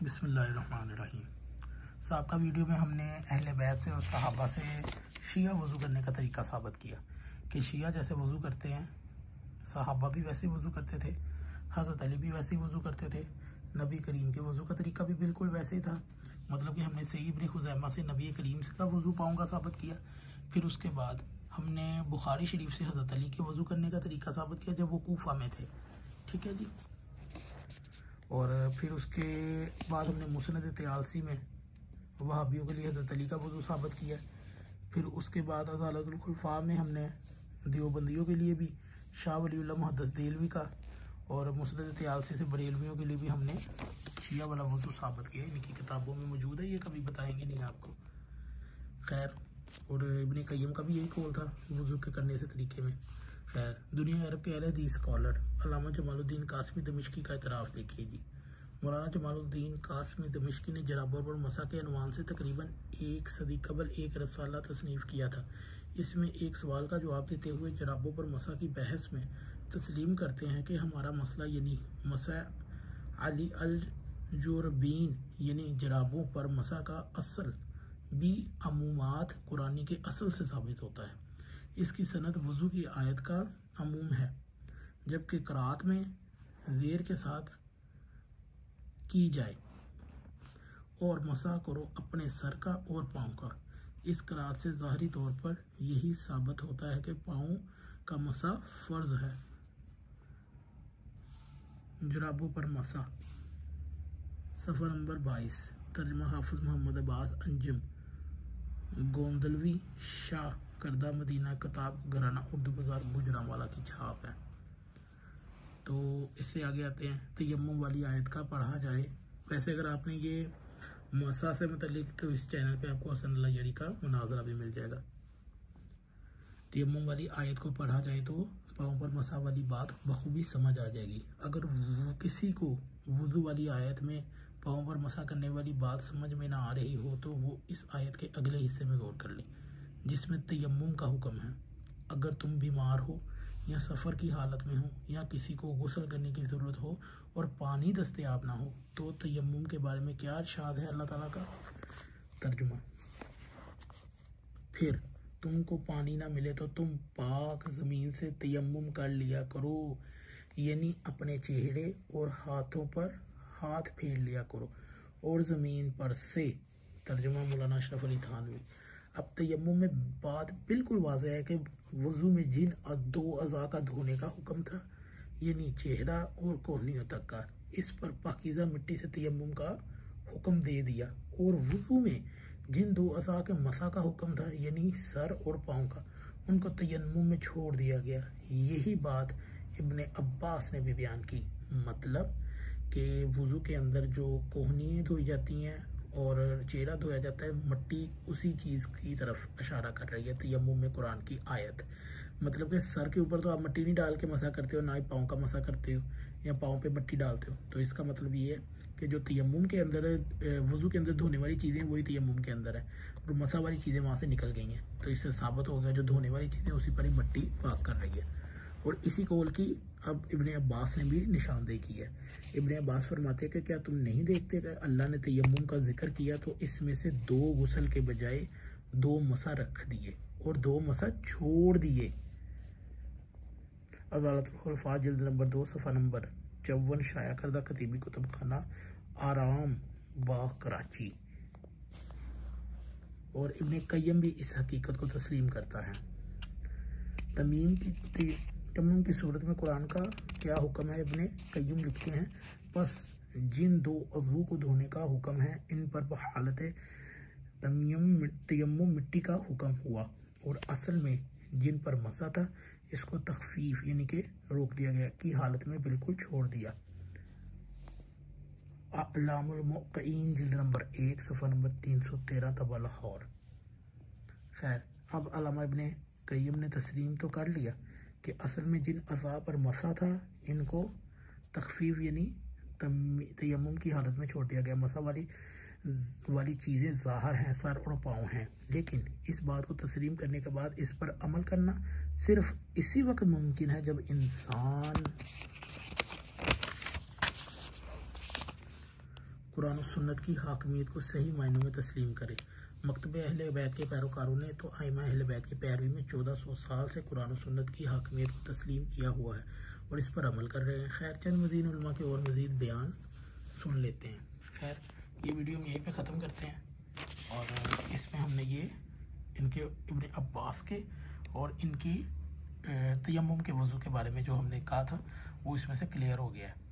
बिस्मिल्लाहिर्रहमानिर्रहीम। साबका वीडियो में हमने अहले बैत से और सहाबा से शिया वज़ू करने का तरीका साबित किया कि शिया जैसे वज़ू करते हैं, सहाबा भी वैसे वज़ू करते थे, हज़रत अली भी वैसे ही वज़ू करते थे, नबी करीम के वज़ू का तरीका भी बिल्कुल वैसे ही था। मतलब कि हमने सही इब्न खुज़ैमा से नबी करीम का वज़ू पाँव का साबित किया। फिर उसके बाद हमने बुखारी शरीफ से हज़रत अली के वज़ू करने का तरीका साबित किया जब वो कूफा में थे। ठीक है जी। और फिर उसके बाद हमने मुस्नद तयालसी में वहाबियों के लिए हज़रत अली का वज़ू साबित किया। फिर उसके बाद अज़ालतुल खुलफा में हमने देवबंदियों के लिए भी शाह वलीउल्लाह मुहद्दिस देलवी का, और मुस्नद तयालसी से बरेलवियों के लिए भी हमने शिया वाला वज़ू साबित किया। इनकी किताबों में मौजूद है, ये कभी बताएंगे नहीं आपको। खैर, और इब्न क़य्यिम का भी यही कौल था वज़ू के करने से तरीके में। खैर, दुनिया अरब के अहले हदीस स्कॉलर अल्लामा जमालुद्दीन कासमी दमिश्की का इतराफ़ देखिए जी। मौलाना जमालुद्दीन कासमी दमिश्की ने जराबों पर मसा के अनवान से तकरीबन 1 सदी कबल एक रसाला तसनीफ़ किया था। इसमें एक सवाल का जवाब देते हुए जराबों पर मसा की बहस में तस्लीम करते हैं कि हमारा मसला यानी मसा अली अल जुरबीन यानी जराबों पर मसा का असल भी अमूमात कुरानी के असल से साबित होता है। इसकी सनद वज़ू की आयत का अमूम है, जबकि क़रात में ज़ेर के साथ की जाए और मसा करो अपने सर का और पाँव का। इस क़रात से ज़ाहरी तौर पर यही साबित होता है कि पाँव का मसा फ़र्ज़ है। जुराबों पर मसा, सफ़र नंबर 22, तर्जुमा हाफिज़ मोहम्मद अब्बास अंजुम गोंदलवी शाह करदा मदीना किताब घराना उर्दू बाज़ार गुजरांवाला की छाप है। तो इससे आगे आते हैं तयम्मुम वाली आयत का पढ़ा जाए। वैसे अगर आपने ये मसा से मतलब तो इस चैनल पे आपको हसन लयरी का मुनाजरा भी मिल जाएगा। तयम्मुम वाली आयत को पढ़ा जाए तो पाँव पर मसा वाली बात बखूबी समझ आ जाएगी। अगर किसी को वुज़ू वाली आयत में पाँव पर मसा करने वाली बात समझ में ना आ रही हो तो वो इस आयत के अगले हिस्से में गौर कर लें, जिसमें तयम्मुम का हुक्म है। अगर तुम बीमार हो या सफ़र की हालत में हो या किसी को गुस्ल करने की ज़रूरत हो और पानी दस्तयाब ना हो तो तयम्मुम के बारे में क्या इरशाद है अल्लाह ताला का। तर्जुमा, फिर तुमको पानी ना मिले तो तुम पाक ज़मीन से तयम्मुम कर लिया करो, यानी अपने चेहरे और हाथों पर हाथ फेर लिया करो और ज़मीन पर से। तर्जुमा मौलाना अशरफ अली थानवी। अब तयम्मुम में बात बिल्कुल वाज़ेह है कि वज़ू में जिन 2 अज़ा का धोने का हुक्म था, यानी चेहरा और कोहनियों तक का, इस पर पाकीज़ा मिट्टी से तयम्मुम का हुक्म दे दिया, और वज़ू में जिन 2 अज़ा के मसा का हुक्म था, यानी सर और पाँव का, उनको तयम्मुम में छोड़ दिया गया। यही बात इब्ने अब्बास ने भी बयान की। मतलब कि वज़ू के अंदर जो कोहनियाँ धोई जाती हैं और चेहरा धोया जाता है, मट्टी उसी चीज़ की तरफ इशारा कर रही है तयम्मुम में कुरान की आयत। मतलब कि सर के ऊपर तो आप मट्टी नहीं डाल के मसा करते हो, ना ही पाँव का मसा करते हो या पाँव पे मट्टी डालते हो। तो इसका मतलब ये है कि जो तयम्मुम के अंदर वज़ू के अंदर धोने वाली चीज़ें वही तयम्मुम के अंदर है और मसा वाली चीज़ें वहाँ से निकल गई हैं। तो इससे साबित हो गया जो धोने वाली चीज़ें उसी पर ही मट्टी पाक कर रही है। और इसी कौल की अब इब्ने अब्बास ने भी निशानदेही की है। इब्ने अब्बास फरमाते हैं कि क्या तुम नहीं देखते कि अल्लाह ने तयम्मुम का जिक्र किया तो इसमें से 2 गुस्ल के बजाय 2 मसा रख दिए और 2 मसा छोड़ दिए। अज़ालतुल खुलफा जिल्द नंबर 2 सफ़ा नंबर 54 शाया करदा खतीबी कुतुब खाना आराम बाग कराची। और इब्ने क़य्यिम भी इस हकीकत को तस्लीम करता है। तयम्मुम की सूरत में कुरान का क्या हुक्म है, इब्ने क़य्यिम लिखते हैं, बस जिन 2 अज़ू को धोने का हुक्म है इन पर हालत तयम्मुम मिट्टी का हुक्म हुआ, और असल में जिन पर मसा था इसको तखफीफ यानी कि रोक दिया गया की हालत में बिल्कुल छोड़ दिया। अअलामुल मुक़्क़ईन जिल्द नंबर 1 सफ़ा नंबर 313 तबा लाहौर। खैर, अब अल्लामा इब्ने क़य्यिम ने तस्लीम तो कर लिया कि असल में जिन अज़ा पर मसा था इनको तखफीफ यानी तयम्मुम की हालत में छोड़ दिया गया। मसा वाली चीज़ें ज़ाहिर हैं, सर और पाँव हैं, लेकिन इस बात को तस्लीम करने के बाद इस पर अमल करना सिर्फ इसी वक्त मुमकिन है जब इंसान कुरान और सुन्नत की हाकमियत को सही मायनों में तस्लीम करे। मकतबे अहले बैत के पैरोकारों ने तो आइमा अहले बैत की पैरवी में 1400 साल से कुरान और सुन्नत की हाकमियत को तस्लीम किया हुआ है और इस पर अमल कर रहे हैं। खैर, चंद मज़ीद उलमा के और मज़ीद बयान सुन लेते हैं। खैर, ये वीडियो हम यहीं पे ख़त्म करते हैं और इसमें हमने ये इनके इब्न अब्बास के और इनकी तयम्मुम के वज़ू के बारे में जो हमने कहा था वो इसमें से क्लियर हो गया है।